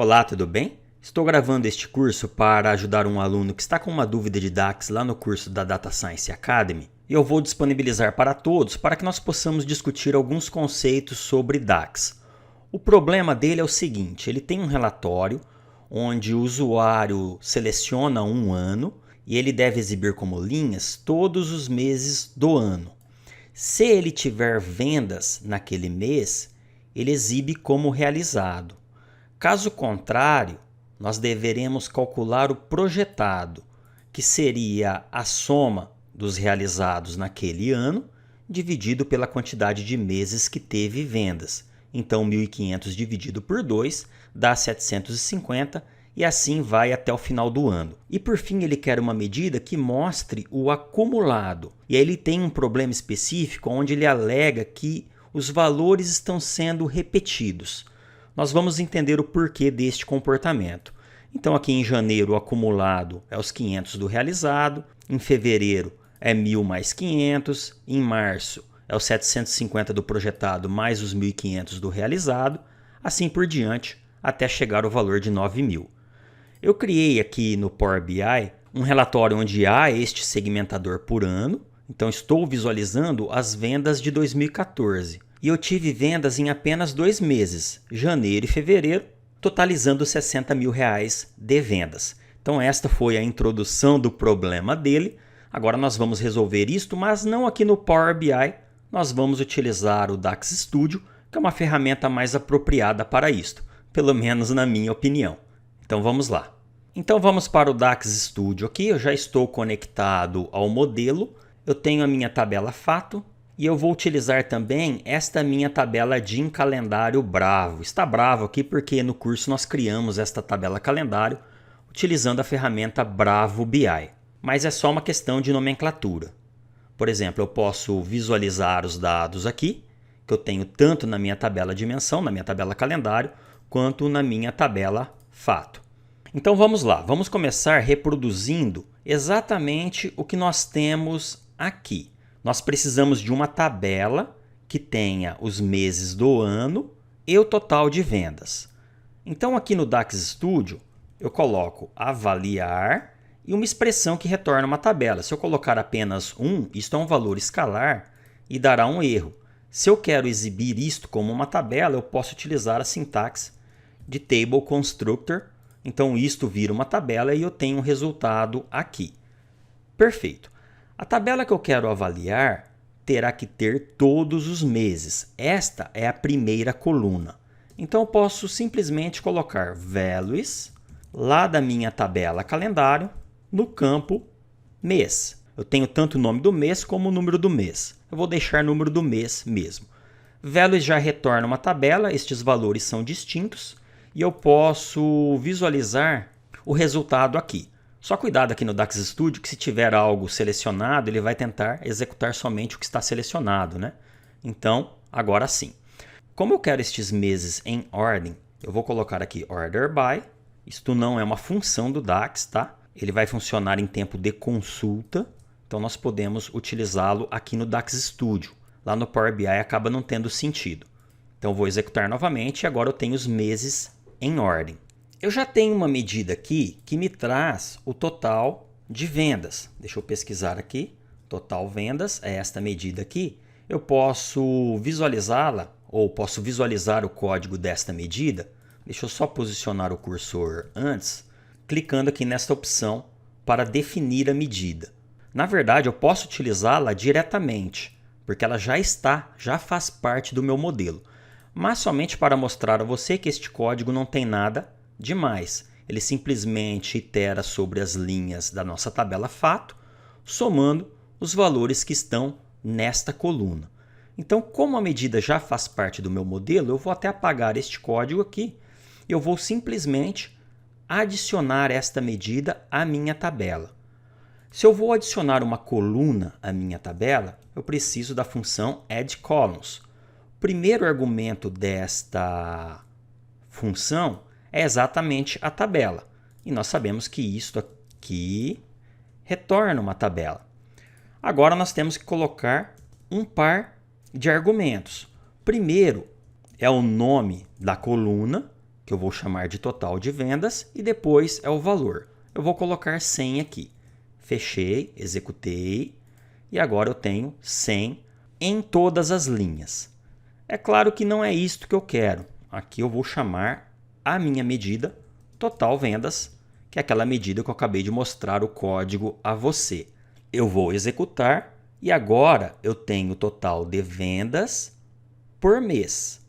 Olá, tudo bem? Estou gravando este curso para ajudar um aluno que está com uma dúvida de DAX lá no curso da Data Science Academy e eu vou disponibilizar para todos para que nós possamos discutir alguns conceitos sobre DAX. O problema dele é o seguinte, ele tem um relatório onde o usuário seleciona um ano e ele deve exibir como linhas todos os meses do ano. Se ele tiver vendas naquele mês, ele exibe como realizado. Caso contrário, nós deveremos calcular o projetado, que seria a soma dos realizados naquele ano, dividido pela quantidade de meses que teve vendas. Então, 1.500 dividido por 2 dá 750 e assim vai até o final do ano. E por fim, ele quer uma medida que mostre o acumulado. E aí ele tem um problema específico onde ele alega que os valores estão sendo repetidos. Nós vamos entender o porquê deste comportamento. Então aqui em janeiro o acumulado é os 500 do realizado, em fevereiro é 1.000 mais 500, em março é os 750 do projetado mais os 1.500 do realizado, assim por diante até chegar ao valor de 9.000. Eu criei aqui no Power BI um relatório onde há este segmentador por ano, então estou visualizando as vendas de 2014. E eu tive vendas em apenas 2 meses, janeiro e fevereiro, totalizando R$60 mil de vendas. Então esta foi a introdução do problema dele. Agora nós vamos resolver isto, mas não aqui no Power BI. Nós vamos utilizar o DAX Studio, que é uma ferramenta mais apropriada para isto, pelo menos na minha opinião. Então vamos lá. Então vamos para o DAX Studio aqui, eu já estou conectado ao modelo, eu tenho a minha tabela Fato, e eu vou utilizar também esta minha tabela de calendário Bravo. Está bravo aqui porque no curso nós criamos esta tabela calendário utilizando a ferramenta Bravo BI. Mas é só uma questão de nomenclatura. Por exemplo, eu posso visualizar os dados aqui, que eu tenho tanto na minha tabela dimensão, na minha tabela calendário, quanto na minha tabela Fato. Então vamos lá, vamos começar reproduzindo exatamente o que nós temos aqui. Nós precisamos de uma tabela que tenha os meses do ano e o total de vendas. Então aqui no DAX Studio eu coloco avaliar e uma expressão que retorna uma tabela. Se eu colocar apenas 1, isto é um valor escalar e dará um erro. Se eu quero exibir isto como uma tabela, eu posso utilizar a sintaxe de Table Constructor. Então isto vira uma tabela e eu tenho um resultado aqui. Perfeito. A tabela que eu quero avaliar terá que ter todos os meses. Esta é a primeira coluna. Então eu posso simplesmente colocar values lá da minha tabela calendário no campo mês. Eu tenho tanto o nome do mês como o número do mês. Eu vou deixar o número do mês mesmo. Values já retorna uma tabela, estes valores são distintos e eu posso visualizar o resultado aqui. Só cuidado aqui no DAX Studio que se tiver algo selecionado, ele vai tentar executar somente o que está selecionado, né? Então, agora sim. Como eu quero estes meses em ordem, eu vou colocar aqui Order By. Isto não é uma função do DAX, tá? Ele vai funcionar em tempo de consulta, então nós podemos utilizá-lo aqui no DAX Studio. Lá no Power BI acaba não tendo sentido. Então vou executar novamente e agora eu tenho os meses em ordem. Eu já tenho uma medida aqui que me traz o total de vendas. Deixa eu pesquisar aqui. Total vendas é esta medida aqui. Eu posso visualizá-la ou posso visualizar o código desta medida. Deixa eu só posicionar o cursor antes, clicando aqui nesta opção para definir a medida. Na verdade, eu posso utilizá-la diretamente, porque ela já faz parte do meu modelo. Mas somente para mostrar a você que este código não tem nada demais. Ele simplesmente itera sobre as linhas da nossa tabela Fato, somando os valores que estão nesta coluna. Então, como a medida já faz parte do meu modelo, eu vou até apagar este código aqui. Eu vou simplesmente adicionar esta medida à minha tabela. Se eu vou adicionar uma coluna à minha tabela, eu preciso da função addColumns. O primeiro argumento desta função é exatamente a tabela. E nós sabemos que isto aqui retorna uma tabela. Agora nós temos que colocar um par de argumentos. Primeiro é o nome da coluna que eu vou chamar de total de vendas, e depois é o valor. Eu vou colocar 100 aqui. Fechei, executei, e agora eu tenho 100 em todas as linhas. É claro que não é isto que eu quero. Aqui eu vou chamar a minha medida total vendas, que é aquela medida que eu acabei de mostrar o código a você. Eu vou executar e agora eu tenho o total de vendas por mês.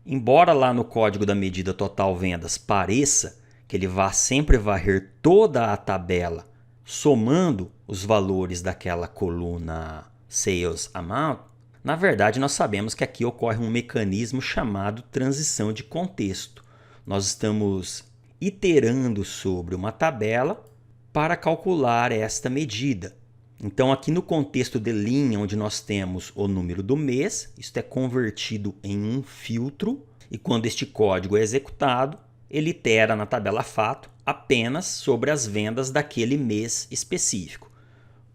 Embora lá no código da medida total vendas pareça que ele vai sempre varrer toda a tabela somando os valores daquela coluna Sales Amount, na verdade nós sabemos que aqui ocorre um mecanismo chamado transição de contexto. Nós estamos iterando sobre uma tabela para calcular esta medida. Então aqui no contexto de linha, onde nós temos o número do mês, isto é convertido em um filtro, e quando este código é executado, ele itera na tabela fato apenas sobre as vendas daquele mês específico.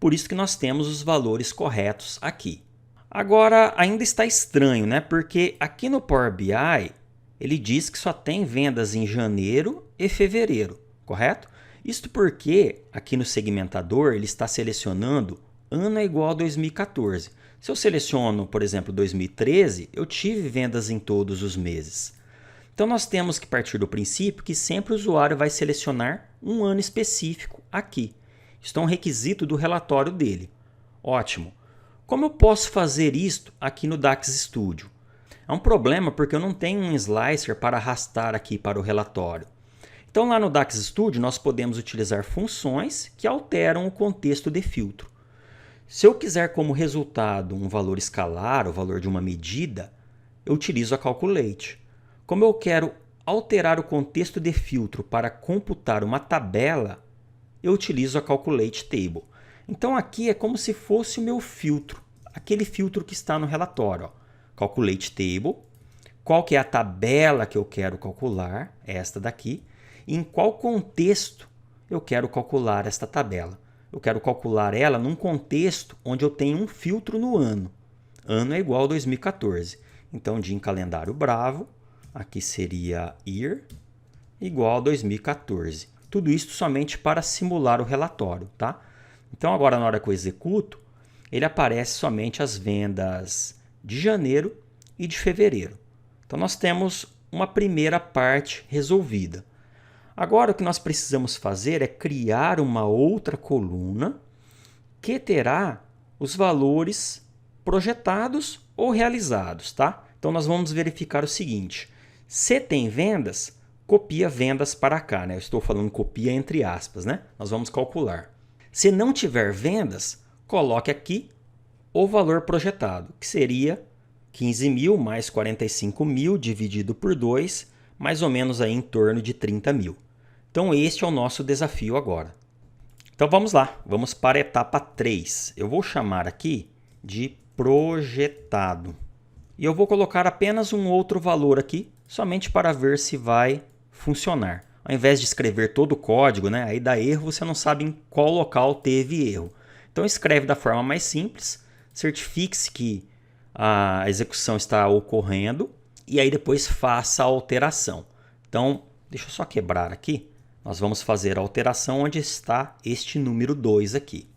Por isso que nós temos os valores corretos aqui. Agora ainda está estranho, né? Porque aqui no Power BI ele diz que só tem vendas em janeiro e fevereiro, correto? Isto porque aqui no segmentador ele está selecionando ano é igual a 2014. Se eu seleciono, por exemplo, 2013, eu tive vendas em todos os meses. Então nós temos que partir do princípio que sempre o usuário vai selecionar um ano específico aqui. Isso é um requisito do relatório dele. Ótimo. Como eu posso fazer isto aqui no DAX Studio? É um problema porque eu não tenho um slicer para arrastar aqui para o relatório. Então lá no DAX Studio nós podemos utilizar funções que alteram o contexto de filtro. Se eu quiser como resultado um valor escalar, o valor de uma medida, eu utilizo a Calculate. Como eu quero alterar o contexto de filtro para computar uma tabela, eu utilizo a Calculate Table. Então aqui é como se fosse o meu filtro, aquele filtro que está no relatório. Ó. Calculate Table, qual que é a tabela que eu quero calcular, esta daqui, e em qual contexto eu quero calcular esta tabela. Eu quero calcular ela num contexto onde eu tenho um filtro no ano. Ano é igual a 2014. Então, dia em calendário bravo, aqui seria year, igual a 2014. Tudo isso somente para simular o relatório, tá? Então, agora na hora que eu executo, ele aparece somente as vendas de janeiro e de fevereiro. Então, nós temos uma primeira parte resolvida. Agora, o que nós precisamos fazer é criar uma outra coluna que terá os valores projetados ou realizados, tá? Então, nós vamos verificar o seguinte. Se tem vendas, copia vendas para cá, né? Eu estou falando copia entre aspas, né? Nós vamos calcular. Se não tiver vendas, coloque aqui o valor projetado, que seria 15.000 mais 45.000 dividido por 2, mais ou menos aí em torno de 30.000. Então este é o nosso desafio agora. Então vamos lá, vamos para a etapa 3. Eu vou chamar aqui de projetado. E eu vou colocar apenas um outro valor aqui, somente para ver se vai funcionar. Ao invés de escrever todo o código, né, aí dá erro, você não sabe em qual local teve erro. Então escreve da forma mais simples, certifique-se que a execução está ocorrendo e aí depois faça a alteração. Então, deixa eu só quebrar aqui. Nós vamos fazer a alteração onde está este número 2 aqui.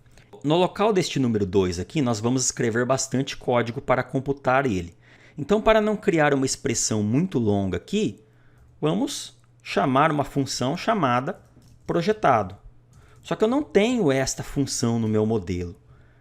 No local deste número 2 aqui, nós vamos escrever bastante código para computar ele. Então, para não criar uma expressão muito longa aqui, vamos chamar uma função chamada projetado. Só que eu não tenho esta função no meu modelo.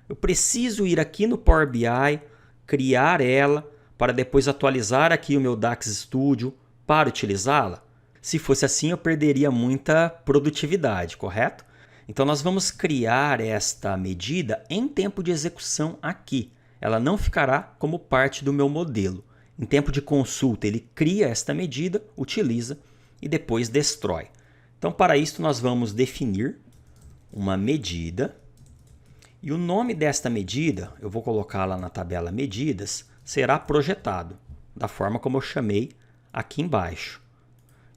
Eu preciso ir aqui no Power BI, criar ela, para depois atualizar aqui o meu DAX Studio para utilizá-la. Se fosse assim, eu perderia muita produtividade, correto? Então, nós vamos criar esta medida em tempo de execução aqui. Ela não ficará como parte do meu modelo. Em tempo de consulta, ele cria esta medida, utiliza e depois destrói. Então, para isso, nós vamos definir uma medida. E o nome desta medida, eu vou colocá-la na tabela medidas, será projetado, da forma como eu chamei aqui embaixo.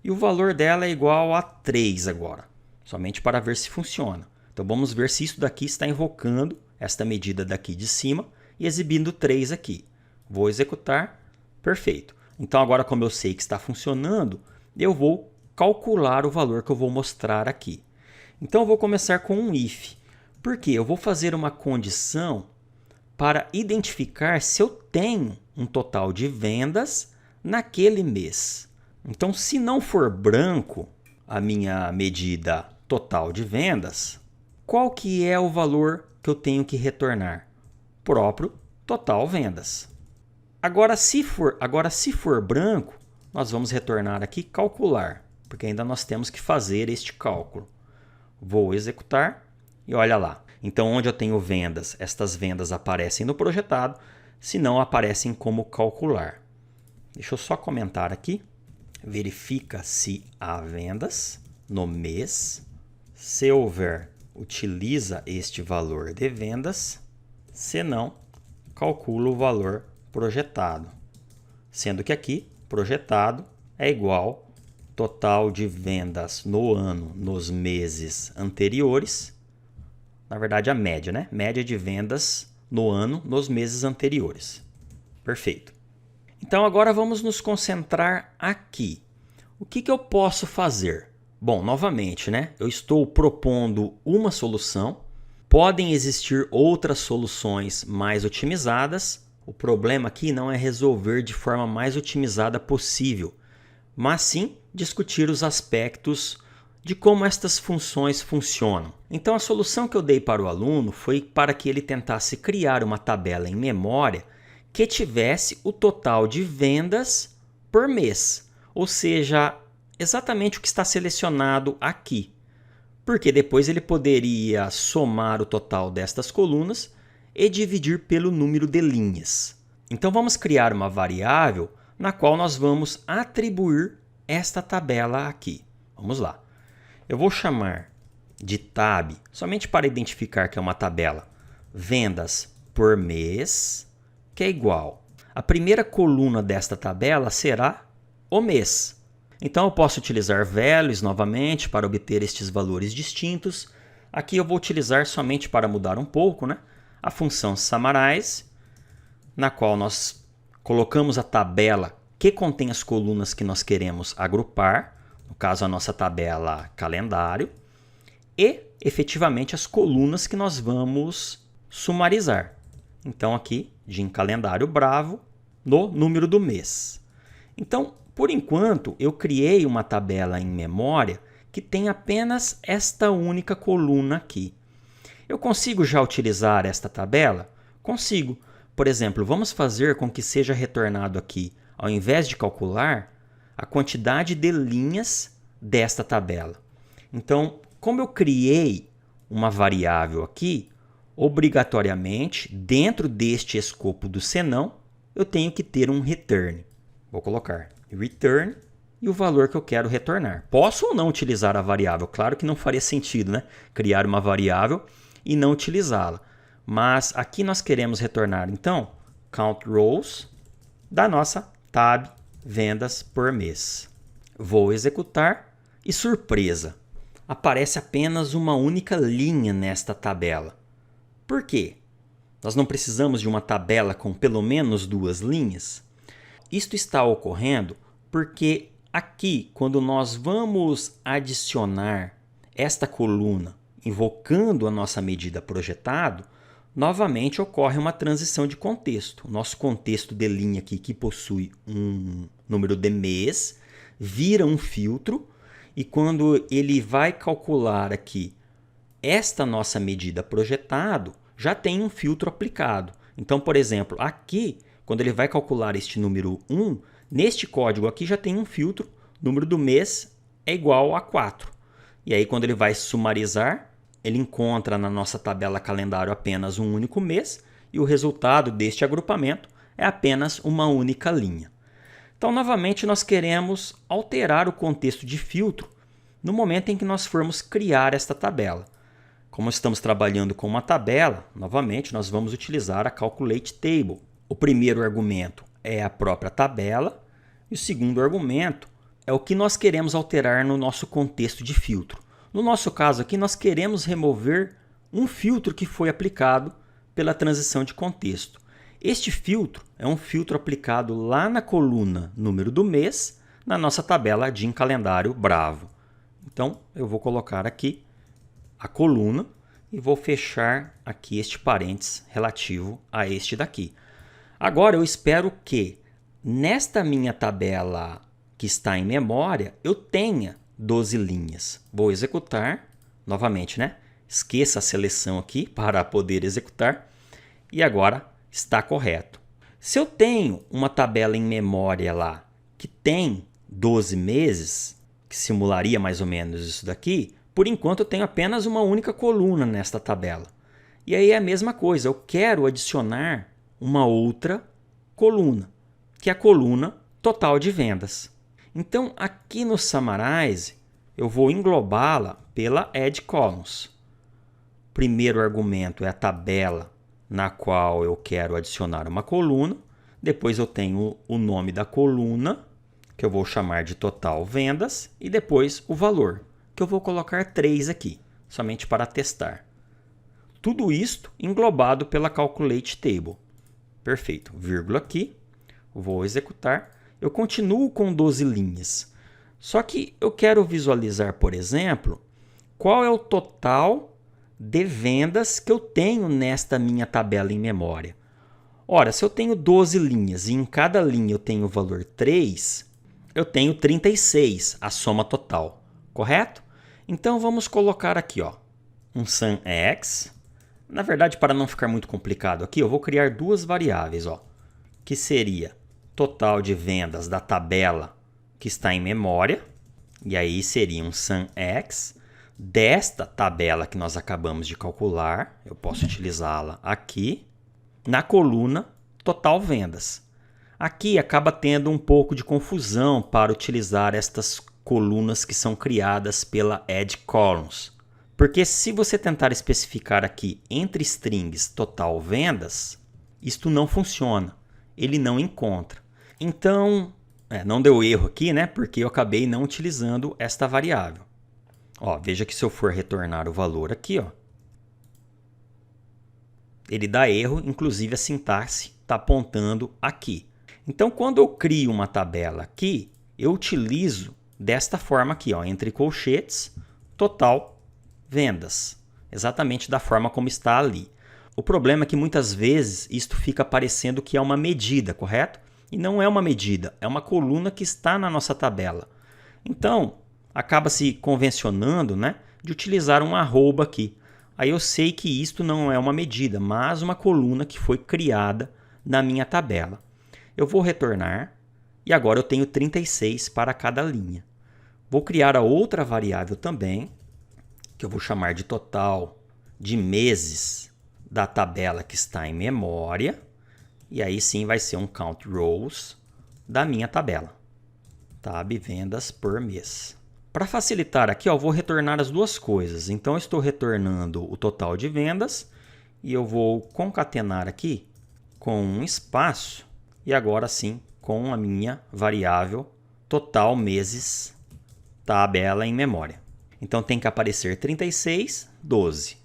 E o valor dela é igual a 3 agora, somente para ver se funciona. Então vamos ver se isso daqui está invocando esta medida daqui de cima e exibindo 3 aqui. Vou executar, perfeito. Então agora como eu sei que está funcionando, eu vou calcular o valor que eu vou mostrar aqui. Então, eu vou começar com um if. Por quê? Eu vou fazer uma condição para identificar se eu tenho um total de vendas naquele mês. Então, se não for branco a minha medida total de vendas, qual que é o valor que eu tenho que retornar? Próprio total vendas. Agora, se for branco, nós vamos retornar aqui calcular, porque ainda nós temos que fazer este cálculo. Vou executar e olha lá. Então, onde eu tenho vendas, estas vendas aparecem no projetado, se não aparecem como calcular. Deixa eu só comentar aqui. Verifica se há vendas no mês. Se houver, utiliza este valor de vendas. Se não, calcula o valor projetado. Sendo que aqui, projetado é igual total de vendas no ano nos meses anteriores. Na verdade, a média, né? Média de vendas no ano nos meses anteriores. Perfeito. Então, agora vamos nos concentrar aqui. O que eu posso fazer? Bom, novamente, né? Eu estou propondo uma solução. Podem existir outras soluções mais otimizadas. O problema aqui não é resolver de forma mais otimizada possível, mas sim discutir os aspectos de como estas funções funcionam. Então, a solução que eu dei para o aluno foi para que ele tentasse criar uma tabela em memória que tivesse o total de vendas por mês, ou seja, exatamente o que está selecionado aqui, porque depois ele poderia somar o total destas colunas e dividir pelo número de linhas. Então, vamos criar uma variável na qual nós vamos atribuir esta tabela aqui. Vamos lá. Eu vou chamar de tab, somente para identificar que é uma tabela, vendas por mês, que é igual. A primeira coluna desta tabela será o mês. Então, eu posso utilizar values novamente para obter estes valores distintos. Aqui eu vou utilizar somente para mudar um pouco, né? A função summarize, na qual nós colocamos a tabela que contém as colunas que nós queremos agrupar, no caso a nossa tabela calendário, e efetivamente as colunas que nós vamos sumarizar. Então aqui, de calendário bravo, no número do mês. Então, por enquanto, eu criei uma tabela em memória que tem apenas esta única coluna aqui. Eu consigo já utilizar esta tabela? Consigo. Por exemplo, vamos fazer com que seja retornado aqui, ao invés de calcular, a quantidade de linhas desta tabela. Então, como eu criei uma variável aqui, obrigatoriamente, dentro deste escopo do senão, eu tenho que ter um return. Vou colocar return e o valor que eu quero retornar. Posso ou não utilizar a variável? Claro que não faria sentido, né? Criar uma variável e não utilizá-la. Mas aqui nós queremos retornar, então, count rows da nossa tab vendas por mês. Vou executar e, surpresa, aparece apenas uma única linha nesta tabela. Por quê? Nós não precisamos de uma tabela com pelo menos 2 linhas? Isto está ocorrendo porque aqui, quando nós vamos adicionar esta coluna invocando a nossa medida projetado, novamente ocorre uma transição de contexto. O nosso contexto de linha aqui, que possui um número de mês, vira um filtro e quando ele vai calcular aqui esta nossa medida projetado, já tem um filtro aplicado. Então, por exemplo, aqui, quando ele vai calcular este número 1, neste código aqui já tem um filtro, número do mês é igual a 4. E aí, quando ele vai sumarizar, ele encontra na nossa tabela calendário apenas um único mês e o resultado deste agrupamento é apenas uma única linha. Então, novamente, nós queremos alterar o contexto de filtro no momento em que nós formos criar esta tabela. Como estamos trabalhando com uma tabela, novamente, nós vamos utilizar a Calculate Table. O primeiro argumento é a própria tabela e o segundo argumento é o que nós queremos alterar no nosso contexto de filtro. No nosso caso aqui, nós queremos remover um filtro que foi aplicado pela transição de contexto. Este filtro é um filtro aplicado lá na coluna número do mês, na nossa tabela de calendário Bravo. Então, eu vou colocar aqui a coluna e vou fechar aqui este parênteses relativo a este daqui. Agora, eu espero que nesta minha tabela que está em memória, eu tenha 12 linhas. Vou executar novamente, né? Esqueça a seleção aqui para poder executar. E agora está correto. Se eu tenho uma tabela em memória lá que tem 12 meses, que simularia mais ou menos isso daqui, por enquanto eu tenho apenas uma única coluna nesta tabela. E aí é a mesma coisa, eu quero adicionar uma outra coluna, que é a coluna total de vendas. Então aqui no Summarize eu vou englobá-la pela Add Columns. Primeiro argumento é a tabela na qual eu quero adicionar uma coluna. Depois eu tenho o nome da coluna, que eu vou chamar de total vendas. E depois o valor, que eu vou colocar 3 aqui, somente para testar. Tudo isto englobado pela Calculate Table. Perfeito. Vírgula aqui. Vou executar. Eu continuo com 12 linhas. Só que eu quero visualizar, por exemplo, qual é o total de vendas que eu tenho nesta minha tabela em memória. Ora, se eu tenho 12 linhas e em cada linha eu tenho o valor 3, eu tenho 36, a soma total, correto? Então vamos colocar aqui, ó, um SumX. Na verdade, para não ficar muito complicado aqui, eu vou criar duas variáveis, ó, que seria total de vendas da tabela que está em memória, e aí seria um SumX. Desta tabela que nós acabamos de calcular, eu posso utilizá-la aqui, na coluna total vendas. Aqui acaba tendo um pouco de confusão para utilizar estas colunas que são criadas pela Add Columns. Porque se você tentar especificar aqui entre strings total vendas, isto não funciona, ele não encontra. Então, não deu erro aqui, né? Porque eu acabei não utilizando esta variável. Ó, veja que se eu for retornar o valor aqui, ó, ele dá erro, inclusive a sintaxe está apontando aqui. Então, quando eu crio uma tabela aqui, eu utilizo desta forma aqui, ó, entre colchetes, total vendas. Exatamente da forma como está ali. O problema é que muitas vezes isto fica parecendo que é uma medida, correto? E não é uma medida, é uma coluna que está na nossa tabela. Então, acaba se convencionando, né, de utilizar um arroba aqui. Aí eu sei que isto não é uma medida, mas uma coluna que foi criada na minha tabela. Eu vou retornar e agora eu tenho 36 para cada linha. Vou criar a outra variável também, que eu vou chamar de total de meses da tabela que está em memória. E aí sim vai ser um count rows da minha tabela. Tab vendas por mês. Para facilitar aqui, eu vou retornar as duas coisas. Então, eu estou retornando o total de vendas e eu vou concatenar aqui com um espaço e agora sim com a minha variável total meses tabela em memória. Então, tem que aparecer 36, 12.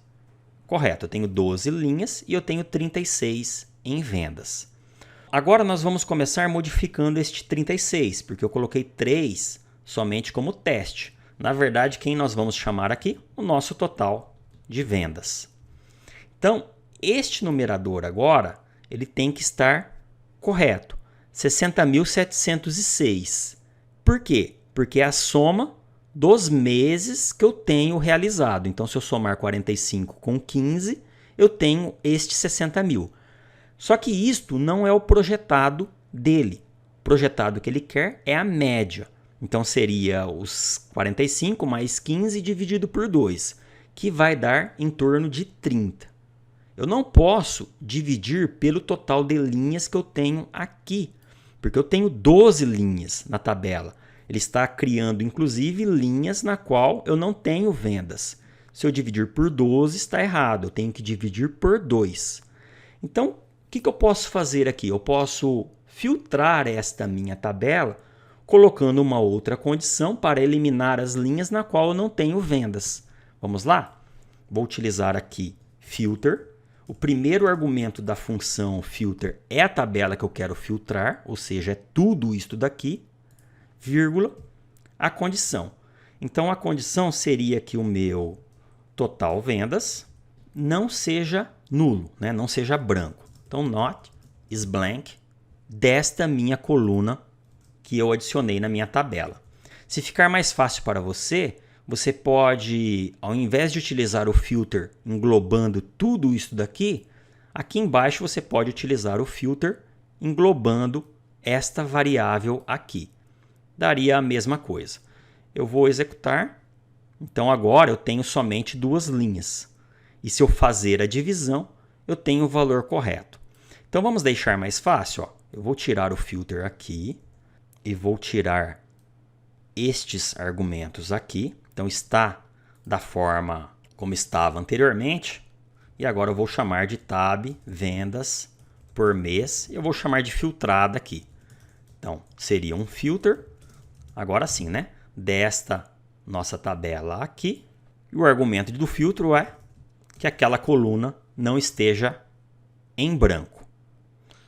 Correto, eu tenho 12 linhas e eu tenho 36 em vendas. Agora, nós vamos começar modificando este 36, porque eu coloquei 3 somente como teste. Na verdade, quem nós vamos chamar aqui? O nosso total de vendas. Então, este numerador agora, ele tem que estar correto. 60.706. Por quê? Porque é a soma dos meses que eu tenho realizado. Então, se eu somar 45 com 15, eu tenho este 60 mil. Só que isto não é o projetado dele. O projetado que ele quer é a média. Então, seria os 45 mais 15 dividido por 2, que vai dar em torno de 30. Eu não posso dividir pelo total de linhas que eu tenho aqui, porque eu tenho 12 linhas na tabela. Ele está criando, inclusive, linhas na qual eu não tenho vendas. Se eu dividir por 12, está errado. Eu tenho que dividir por 2. Então, o que eu posso fazer aqui? Eu posso filtrar esta minha tabela colocando uma outra condição para eliminar as linhas na qual eu não tenho vendas. Vamos lá? Vou utilizar aqui filter. O primeiro argumento da função filter é a tabela que eu quero filtrar, ou seja, é tudo isto daqui. vírgula, a condição. Então, a condição seria que o meu total vendas não seja nulo, né? Não seja branco. Então, not is blank desta minha coluna que eu adicionei na minha tabela. Se ficar mais fácil para você, você pode, ao invés de utilizar o filter englobando tudo isso daqui, aqui embaixo você pode utilizar o filter englobando esta variável aqui. Daria a mesma coisa. Eu vou executar. Então agora eu tenho somente duas linhas. E se eu fazer a divisão, eu tenho o valor correto. Então vamos deixar mais fácil. Eu vou tirar o filter aqui e vou tirar estes argumentos aqui. Então está da forma como estava anteriormente. E agora eu vou chamar de tab vendas por mês. E eu vou chamar de filtrada aqui. Então seria um filter. Agora sim, né? Desta nossa tabela aqui. E o argumento do filtro é que aquela coluna não esteja em branco.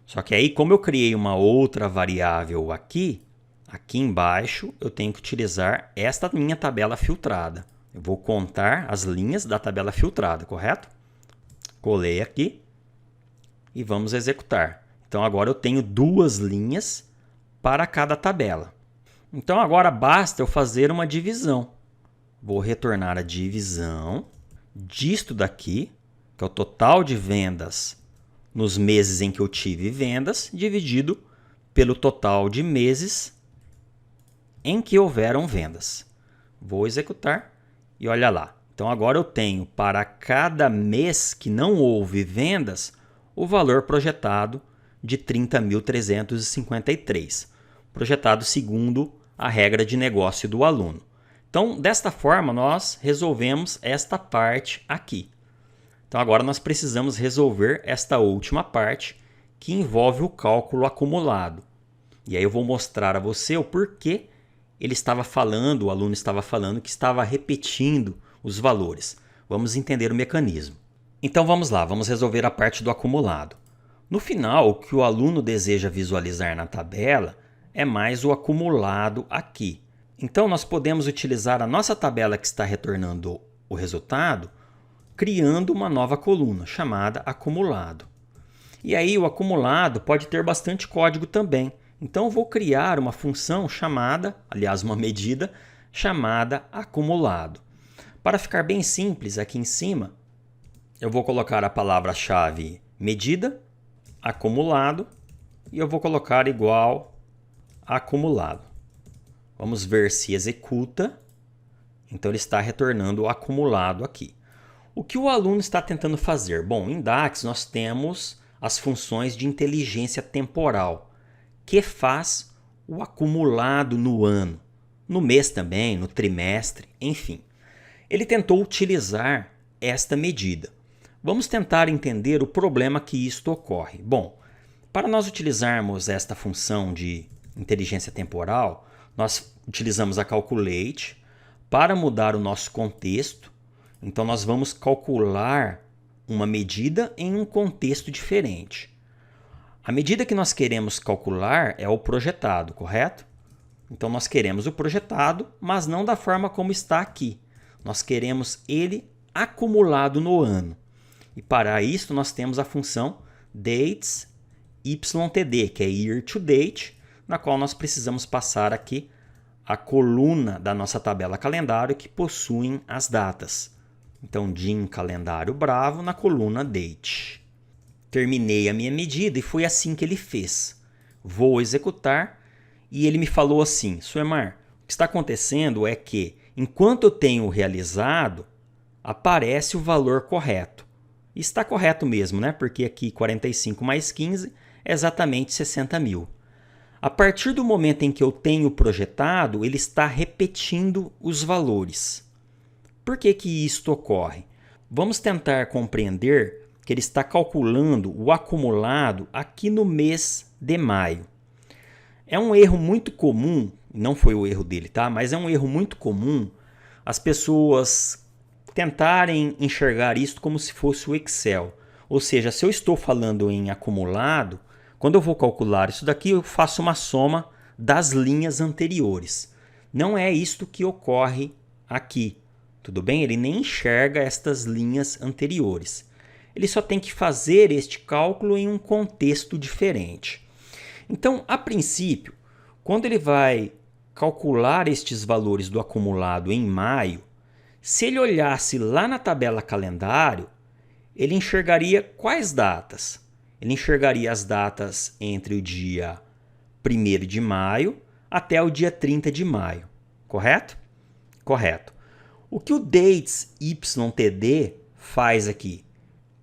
Só que aí, como eu criei uma outra variável aqui embaixo eu tenho que utilizar esta minha tabela filtrada. Eu vou contar as linhas da tabela filtrada, correto? Colei aqui e vamos executar. Então agora eu tenho duas linhas para cada tabela. Então agora basta eu fazer uma divisão. Vou retornar a divisão disto daqui, que é o total de vendas nos meses em que eu tive vendas, dividido pelo total de meses em que houveram vendas. Vou executar e olha lá. Então agora eu tenho para cada mês que não houve vendas, o valor projetado de 30.353, projetado segundo a regra de negócio do aluno. Então, desta forma, nós resolvemos esta parte aqui. Então, agora nós precisamos resolver esta última parte, que envolve o cálculo acumulado. E aí eu vou mostrar a você o porquê o aluno estava falando que estava repetindo os valores. Vamos entender o mecanismo. Então, vamos lá, vamos resolver a parte do acumulado. No final, o que o aluno deseja visualizar na tabela é mais o acumulado aqui. Então, nós podemos utilizar a nossa tabela que está retornando o resultado, criando uma nova coluna chamada acumulado. E aí, o acumulado pode ter bastante código também. Então, eu vou criar uma função chamada, aliás, uma medida chamada acumulado. Para ficar bem simples, aqui em cima, eu vou colocar a palavra-chave medida, acumulado, e eu vou colocar igual a acumulado. Vamos ver se executa. Então, ele está retornando o acumulado aqui. O que o aluno está tentando fazer? Bom, em DAX nós temos as funções de inteligência temporal, que faz o acumulado no ano, no mês também, no trimestre, enfim. Ele tentou utilizar esta medida. Vamos tentar entender o problema que isto ocorre. Bom, para nós utilizarmos esta função de inteligência temporal, nós utilizamos a calculate para mudar o nosso contexto. Então, nós vamos calcular uma medida em um contexto diferente. A medida que nós queremos calcular é o projetado, correto? Então, nós queremos o projetado, mas não da forma como está aqui. Nós queremos ele acumulado no ano. E para isso, nós temos a função dates ytd, que é year to date, na qual nós precisamos passar aqui a coluna da nossa tabela calendário que possuem as datas. Então, DIN calendário bravo na coluna date. Terminei a minha medida e foi assim que ele fez. Vou executar e ele me falou assim: Suemar, o que está acontecendo é que, enquanto eu tenho realizado, aparece o valor correto. E está correto mesmo, né? Porque aqui 45 mais 15 é exatamente 60 mil. A partir do momento em que eu tenho projetado, ele está repetindo os valores. Por que isto ocorre? Vamos tentar compreender que ele está calculando o acumulado aqui no mês de maio. É um erro muito comum, não foi o erro dele, tá? Mas é um erro muito comum as pessoas tentarem enxergar isso como se fosse o Excel. Ou seja, se eu estou falando em acumulado, quando eu vou calcular isso daqui, eu faço uma soma das linhas anteriores. Não é isto que ocorre aqui, tudo bem? Ele nem enxerga estas linhas anteriores. Ele só tem que fazer este cálculo em um contexto diferente. Então, a princípio, quando ele vai calcular estes valores do acumulado em maio, se ele olhasse lá na tabela calendário, ele enxergaria quais datas? Ele enxergaria as datas entre o dia 1º de maio até o dia 30 de maio, correto? Correto. O que o Dates YTD faz aqui?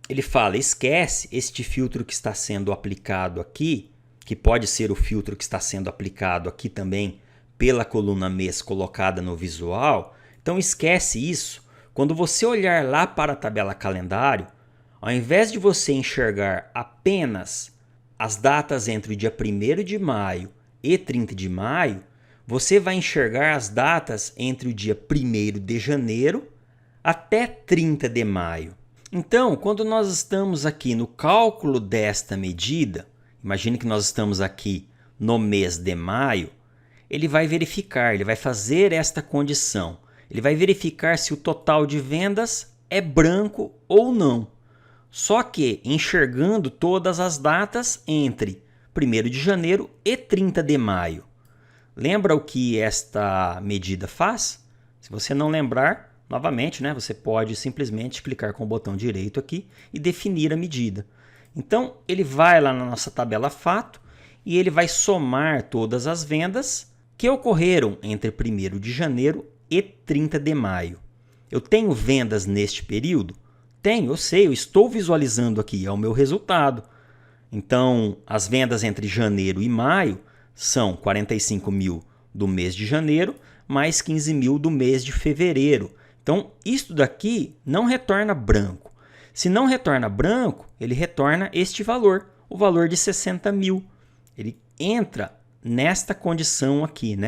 Ele fala, esquece este filtro que está sendo aplicado aqui, que pode ser o filtro que está sendo aplicado aqui também pela coluna mês colocada no visual. Então esquece isso. Quando você olhar lá para a tabela calendário, ao invés de você enxergar apenas as datas entre o dia 1º de maio e 30 de maio, você vai enxergar as datas entre o dia 1º de janeiro até 30 de maio. Então, quando nós estamos aqui no cálculo desta medida, imagine que nós estamos aqui no mês de maio, ele vai verificar, ele vai fazer esta condição. Ele vai verificar se o total de vendas é branco ou não. Só que enxergando todas as datas entre 1º de janeiro e 30 de maio. Lembra o que esta medida faz? Se você não lembrar, novamente, você pode simplesmente clicar com o botão direito aqui e definir a medida. Então, ele vai lá na nossa tabela fato e ele vai somar todas as vendas que ocorreram entre 1º de janeiro e 30 de maio. Eu tenho vendas neste período? Tenho, eu sei, eu estou visualizando aqui, é o meu resultado. Então, as vendas entre janeiro e maio são 45 mil do mês de janeiro, mais 15 mil do mês de fevereiro. Então, isto daqui não retorna branco. Se não retorna branco, ele retorna este valor, o valor de 60 mil. Ele entra nesta condição aqui,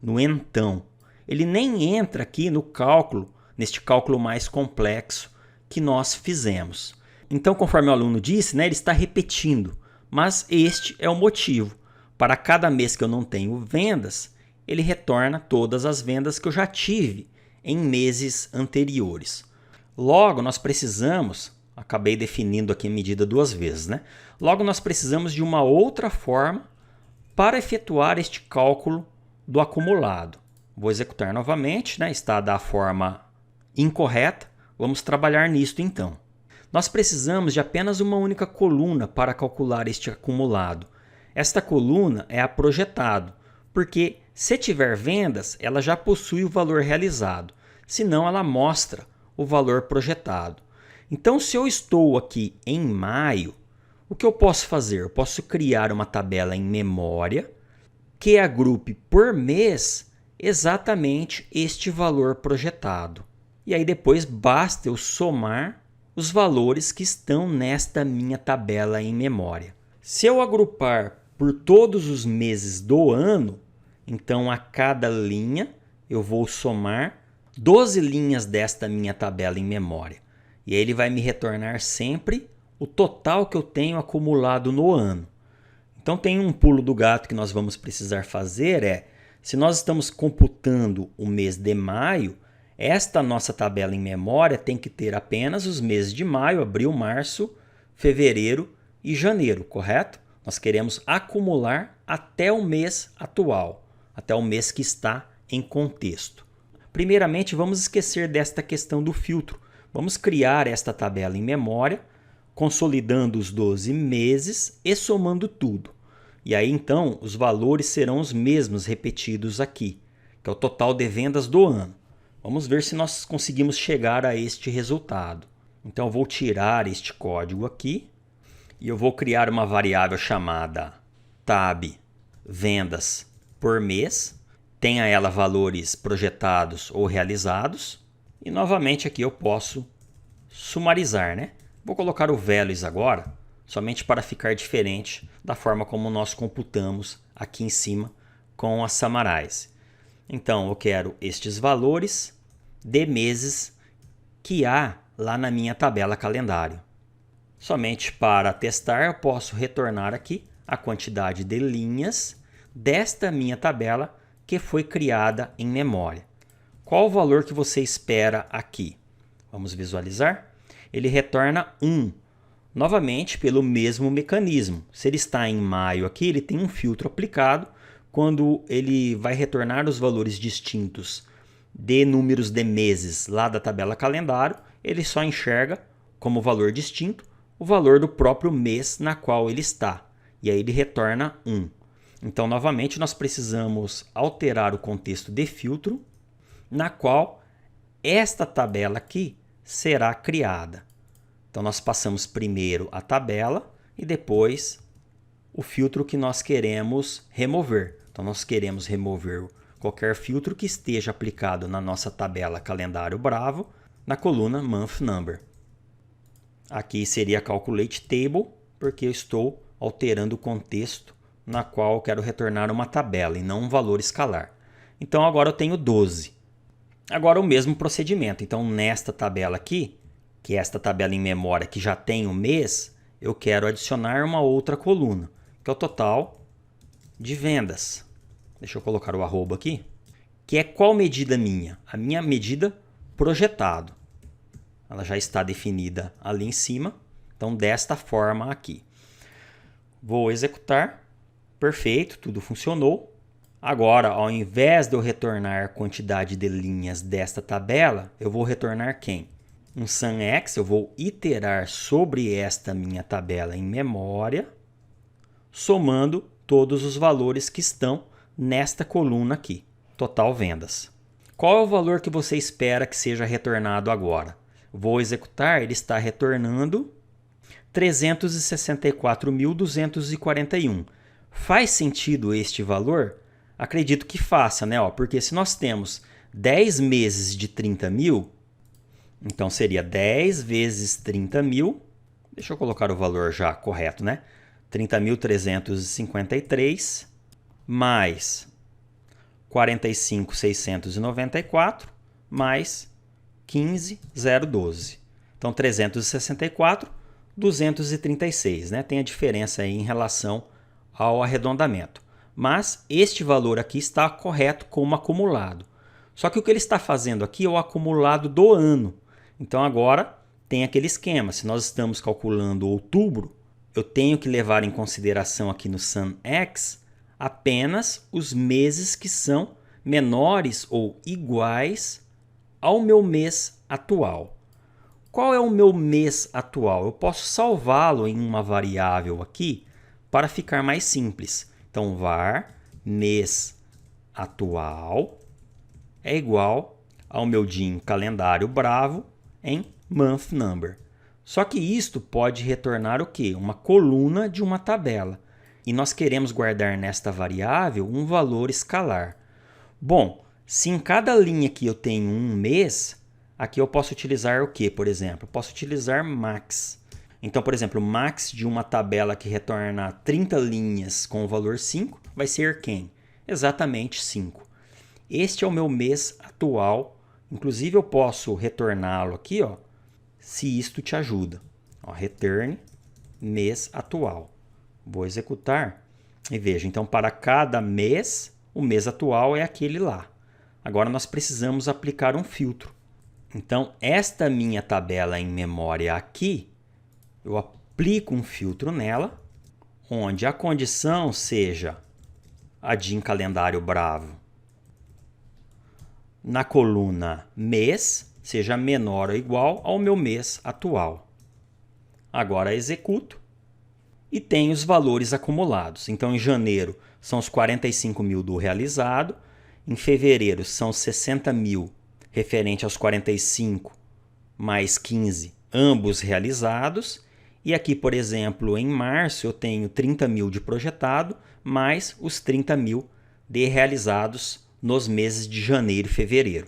no então. Ele nem entra aqui no cálculo, neste cálculo mais complexo que nós fizemos. Então, conforme o aluno disse, ele está repetindo, mas este é o motivo. Para cada mês que eu não tenho vendas, ele retorna todas as vendas que eu já tive em meses anteriores. Logo, nós precisamos, acabei definindo aqui a medida duas vezes, Logo, nós precisamos de uma outra forma para efetuar este cálculo do acumulado. Vou executar novamente, está da forma incorreta. Vamos trabalhar nisto então. Nós precisamos de apenas uma única coluna para calcular este acumulado. Esta coluna é a projetado, porque se tiver vendas, ela já possui o valor realizado, senão ela mostra o valor projetado. Então, se eu estou aqui em maio, o que eu posso fazer? Eu posso criar uma tabela em memória que agrupe por mês exatamente este valor projetado. E aí depois basta eu somar os valores que estão nesta minha tabela em memória. Se eu agrupar por todos os meses do ano, então a cada linha eu vou somar 12 linhas desta minha tabela em memória. E aí ele vai me retornar sempre o total que eu tenho acumulado no ano. Então tem um pulo do gato que nós vamos precisar fazer se nós estamos computando o mês de maio, esta nossa tabela em memória tem que ter apenas os meses de maio, abril, março, fevereiro e janeiro, correto? Nós queremos acumular até o mês atual, até o mês que está em contexto. Primeiramente, vamos esquecer desta questão do filtro. Vamos criar esta tabela em memória, consolidando os 12 meses e somando tudo. E aí, então, os valores serão os mesmos repetidos aqui, que é o total de vendas do ano. Vamos ver se nós conseguimos chegar a este resultado. Então, eu vou tirar este código aqui e eu vou criar uma variável chamada tab vendas por mês. Tenha ela valores projetados ou realizados. E novamente aqui eu posso sumarizar, Vou colocar o values agora, somente para ficar diferente da forma como nós computamos aqui em cima com a Summarize. Então, eu quero estes valores de meses que há lá na minha tabela calendário. Somente para testar, eu posso retornar aqui a quantidade de linhas desta minha tabela que foi criada em memória. Qual o valor que você espera aqui? Vamos visualizar. Ele retorna 1. Novamente, pelo mesmo mecanismo. Se ele está em maio aqui, ele tem um filtro aplicado. Quando ele vai retornar os valores distintos de números de meses lá da tabela calendário, ele só enxerga como valor distinto o valor do próprio mês na qual ele está. E aí ele retorna 1. Então, novamente, nós precisamos alterar o contexto de filtro, na qual esta tabela aqui será criada. Então, nós passamos primeiro a tabela e depois o filtro que nós queremos remover. Então, nós queremos remover qualquer filtro que esteja aplicado na nossa tabela calendário Bravo, na coluna Month Number. Aqui seria Calculate Table, porque eu estou alterando o contexto na qual eu quero retornar uma tabela e não um valor escalar. Então, agora eu tenho 12. Agora o mesmo procedimento. Então, nesta tabela aqui, que é esta tabela em memória que já tem o mês, eu quero adicionar uma outra coluna, que é o total de vendas. Deixa eu colocar o arroba aqui. Que é qual medida minha? A minha medida projetado. Ela já está definida ali em cima. Então, desta forma aqui. Vou executar. Perfeito, tudo funcionou. Agora, ao invés de eu retornar a quantidade de linhas desta tabela, eu vou retornar quem? Um SumX, eu vou iterar sobre esta minha tabela em memória, somando todos os valores que estão nesta coluna aqui, total vendas. Qual é o valor que você espera que seja retornado agora? Vou executar, ele está retornando 364.241. Faz sentido este valor? Acredito que faça, né? Porque se nós temos 10 meses de 30 mil, então seria 10 vezes 30 mil. Deixa eu colocar o valor já correto, né? 30.353 mais 45.694 mais 15.012. Então, 364.236, né? Tem a diferença aí em relação ao arredondamento. Mas este valor aqui está correto como acumulado. Só que o que ele está fazendo aqui é o acumulado do ano. Então agora tem aquele esquema. Se nós estamos calculando outubro, eu tenho que levar em consideração aqui no SumX apenas os meses que são menores ou iguais ao meu mês atual. Qual é o meu mês atual? Eu posso salvá-lo em uma variável aqui para ficar mais simples. Então, var mês atual é igual ao meu dia em calendário Bravo em month number. Só que isto pode retornar o quê? Uma coluna de uma tabela. E nós queremos guardar nesta variável um valor escalar. Bom, se em cada linha aqui eu tenho um mês, aqui eu posso utilizar o quê, por exemplo? Eu posso utilizar max. Então, por exemplo, o max de uma tabela que retorna 30 linhas com o valor 5 vai ser quem? Exatamente 5. Este é o meu mês atual. Inclusive, eu posso retorná-lo aqui, se isto te ajuda. Return mês atual. Vou executar e veja. Então, para cada mês, o mês atual é aquele lá. Agora, nós precisamos aplicar um filtro. Então, esta minha tabela em memória aqui, eu aplico um filtro nela, onde a condição seja a de em calendário Bravo. Na coluna mês, seja menor ou igual ao meu mês atual. Agora executo e tenho os valores acumulados. Então, em janeiro são os 45 mil do realizado, em fevereiro são 60 mil referente aos 45 mais 15, ambos realizados. E aqui, por exemplo, em março eu tenho 30 mil de projetado, mais os 30 mil de realizados nos meses de janeiro e fevereiro.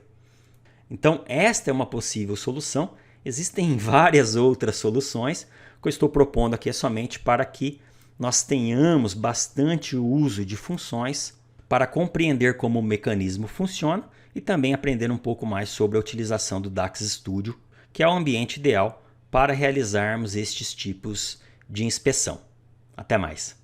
Então, esta é uma possível solução. Existem várias outras soluções. O que eu estou propondo aqui é somente para que nós tenhamos bastante uso de funções para compreender como o mecanismo funciona e também aprender um pouco mais sobre a utilização do DAX Studio, que é o ambiente ideal para realizarmos estes tipos de inspeção. Até mais!